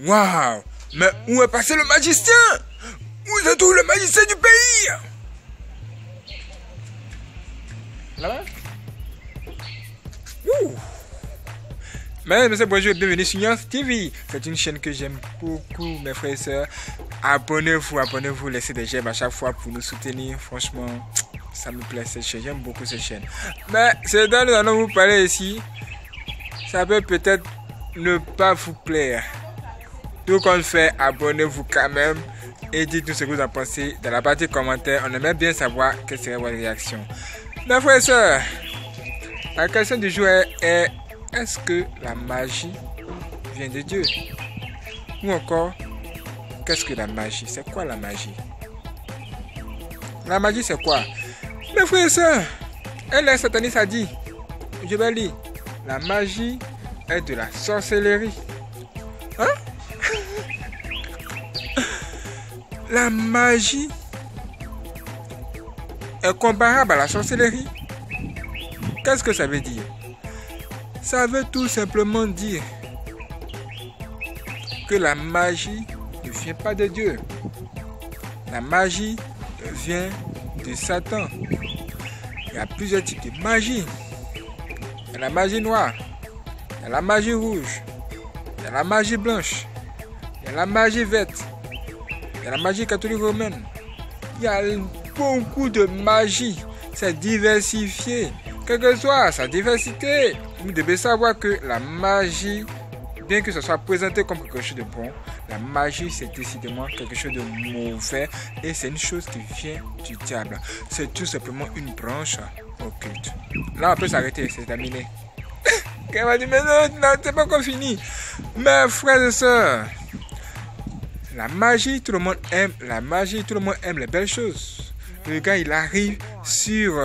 Waouh! Mais où est passé le magicien? Où se trouve le magicien du pays? Là-bas? Ouh! Mesdames et messieurs, bonjour et bienvenue sur Nyans TV. C'est une chaîne que j'aime beaucoup, mes frères et sœurs. Abonnez-vous, laissez des j'aime à chaque fois pour nous soutenir. Franchement, ça me plaît cette chaîne, j'aime beaucoup cette chaîne. Mais ce dont nous allons vous parler ici, ça peut peut-être ne pas vous plaire. Tout qu'on fait, abonnez-vous quand même et dites-nous ce que vous en pensez dans la partie commentaires. On aimerait bien savoir quelle serait votre réaction. Mes frères et sœurs, la question du jour est est-ce que la magie vient de Dieu? Ou encore, qu'est-ce que la magie? C'est quoi la magie? La magie, c'est quoi? Mes frères et sœurs, un sataniste a dit, je vais lire, la magie est de la sorcellerie. Hein? La magie est comparable à la sorcellerie. Qu'est-ce que ça veut dire? Ça veut tout simplement dire que la magie ne vient pas de Dieu. La magie vient de Satan. Il y a plusieurs types de magie. Il y a la magie noire, il y a la magie rouge, il y a la magie blanche, il y a la magie verte, il y a la magie catholique romaine. Il y a beaucoup de magie. C'est diversifié. Quelle que soit sa diversité, vous devez savoir que la magie, bien que ce soit présenté comme quelque chose de bon, la magie c'est décidément quelque chose de mauvais et c'est une chose qui vient du diable. C'est tout simplement une branche occulte. Là on peut s'arrêter, c'est terminé. Elle m'a dit mais non, c'est pas encore fini. Mes frères et sœurs, la magie, tout le monde aime la magie, tout le monde aime les belles choses. Le gars il arrive sur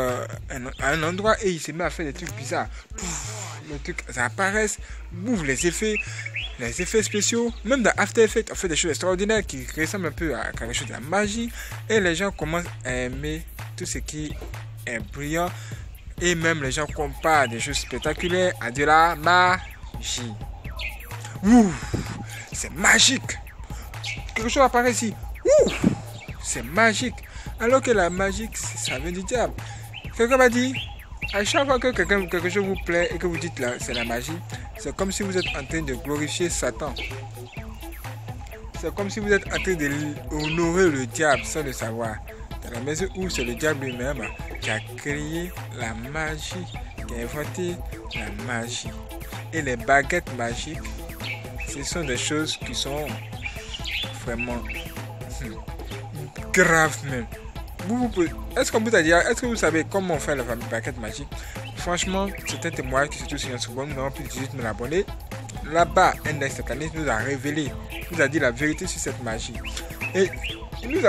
un endroit et il se met à faire des trucs bizarres. Pouf, le truc, ça apparaît, bouffe les effets spéciaux. Même dans After Effects, on fait des choses extraordinaires qui ressemblent un peu à quelque chose de la magie. Et les gens commencent à aimer tout ce qui est brillant. Et même les gens comparent des choses spectaculaires à de la magie. Ouh, c'est magique. Quelque chose apparaît ici. Ouh, c'est magique. Alors que la magie, ça vient du diable. Quelqu'un m'a dit, à chaque fois que quelque chose vous plaît et que vous dites là, c'est la magie, c'est comme si vous êtes en train de glorifier Satan. C'est comme si vous êtes en train d'honorer le diable sans le savoir. Dans la mesure où c'est le diable lui-même qui a créé la magie, qui a inventé la magie. Et les baguettes magiques, ce sont des choses qui sont vraiment graves même. Est-ce qu'on vous a dit, est-ce que vous savez comment on fait la baguette magique? Franchement, c'est un témoignage qui se trouve sur notre seconde. Nous n'avons plus de 18 000 abonnés. Là-bas, un ex-sataniste nous a révélé, nous a dit la vérité sur cette magie. Et il nous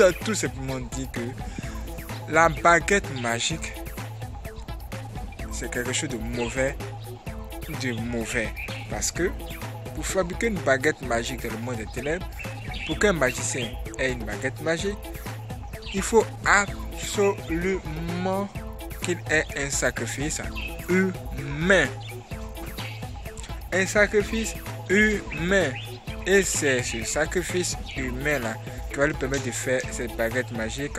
a tout simplement dit que la baguette magique, c'est quelque chose de mauvais. Parce que pour fabriquer une baguette magique dans le monde des ténèbres, pour qu'un magicien ait une baguette magique, il faut absolument qu'il ait un sacrifice humain. Un sacrifice humain. Et c'est ce sacrifice humain-là qui va lui permettre de faire cette baguette magique.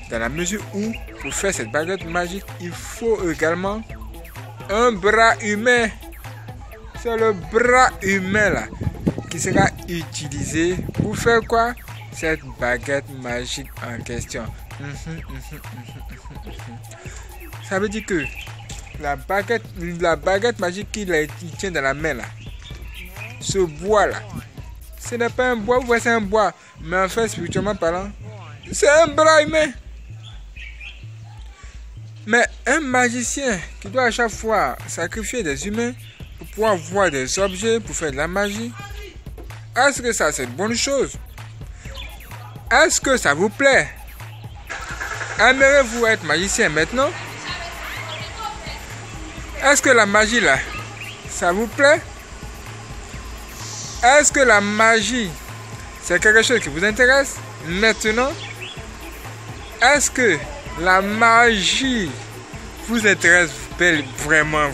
Dans la mesure où, pour faire cette baguette magique, il faut également un bras humain. C'est le bras humain là qui sera utilisé pour faire quoi? Cette baguette magique en question. Ça veut dire que la baguette magique qu'il tient dans la main là, ce bois là, ce n'est pas un bois, vous voyez c'est un bois, mais en fait spirituellement parlant, c'est un bras humain. Mais un magicien qui doit à chaque fois sacrifier des humains pour pouvoir voir des objets, pour faire de la magie, est-ce que ça c'est une bonne chose? Est-ce que ça vous plaît? Aimeriez-vous être magicien maintenant? Est-ce que la magie là, ça vous plaît? Est-ce que la magie, c'est quelque chose qui vous intéresse maintenant? Est-ce que la magie vous intéresse vraiment?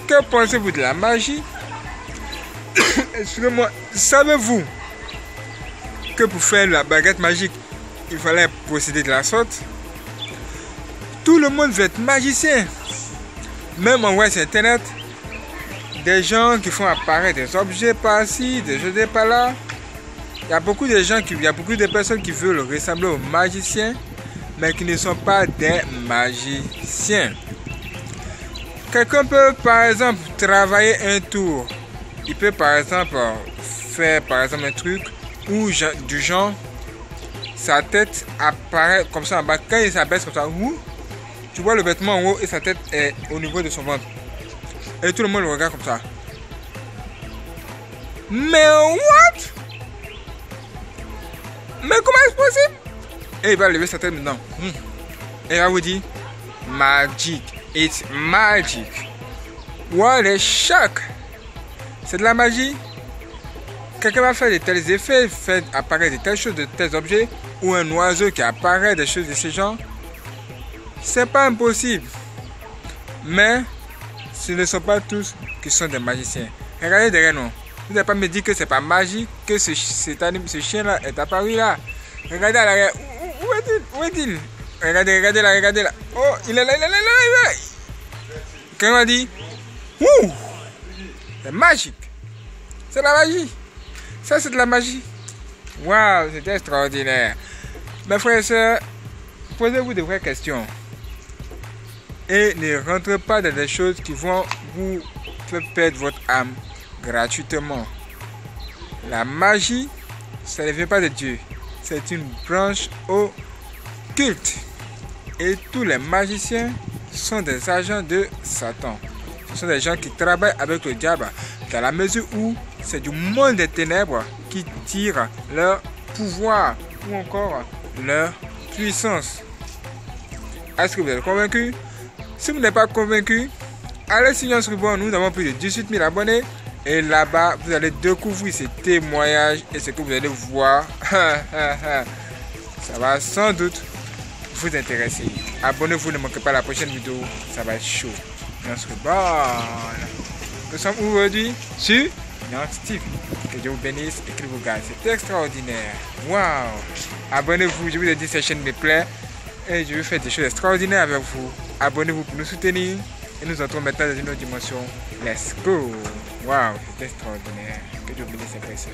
Que pensez-vous de la magie? Excusez-moi, savez-vous que pour faire la baguette magique, il fallait procéder de la sorte? Tout le monde veut être magicien. Même en web internet, des gens qui font apparaître des objets par-ci, des objets par-là. Il y a beaucoup de personnes qui veulent ressembler aux magiciens, mais qui ne sont pas des magiciens. Quelqu'un peut par exemple travailler un tour. Il peut par exemple faire par exemple un truc où du genre sa tête apparaît comme ça en bas. Quand il s'abaisse comme ça, tu vois le vêtement en haut et sa tête est au niveau de son ventre. Et tout le monde le regarde comme ça. Mais what? Mais comment est-ce possible? Et il va lever sa tête maintenant. Et il va vous dire magic. It's magic. What a shock. C'est de la magie. Quelqu'un va faire de tels effets, faire apparaître de telles choses, de tels objets, ou un oiseau qui apparaît, des choses de ce genre. C'est pas impossible. Mais ce ne sont pas tous qui sont des magiciens. Regardez derrière nous. Vous n'allez pas me dire que c'est pas magique que ce chien-là est apparu là. Regardez à l'arrière. Où est-il? Regardez là. Oh, il est là. Quelqu'un m'a dit, c'est magique. C'est de la magie. Ça, c'est de la magie. Waouh, c'est extraordinaire. Mes frères et sœurs, posez-vous de vraies questions. Et ne rentrez pas dans des choses qui vont vous faire perdre votre âme gratuitement. La magie, ça ne vient pas de Dieu. C'est une branche occulte. Et tous les magiciens sont des agents de Satan. Ce sont des gens qui travaillent avec le diable dans la mesure où c'est du monde des ténèbres qui tirent leur pouvoir ou encore leur puissance. Est-ce que vous êtes convaincu? Si vous n'êtes pas convaincu, allez sur notre ruban. Nous avons plus de 18 000 abonnés. Et là-bas, vous allez découvrir ces témoignages et ce que vous allez voir. Ça va sans doute vous intéresser. Abonnez-vous, ne manquez pas la prochaine vidéo. Ça va être chaud. Notre ruban. Nous sommes aujourd'hui sur notre TV. Que Dieu vous bénisse et qu'il vous garde. C'est extraordinaire. Waouh! Abonnez-vous. Je vous ai dit, cette chaîne me plaît. Et je vais faire des choses extraordinaires avec vous. Abonnez-vous pour nous soutenir. Et nous entrons maintenant dans une autre dimension. Let's go! Waouh, c'est extraordinaire. Que Dieu bénisse ces personnes.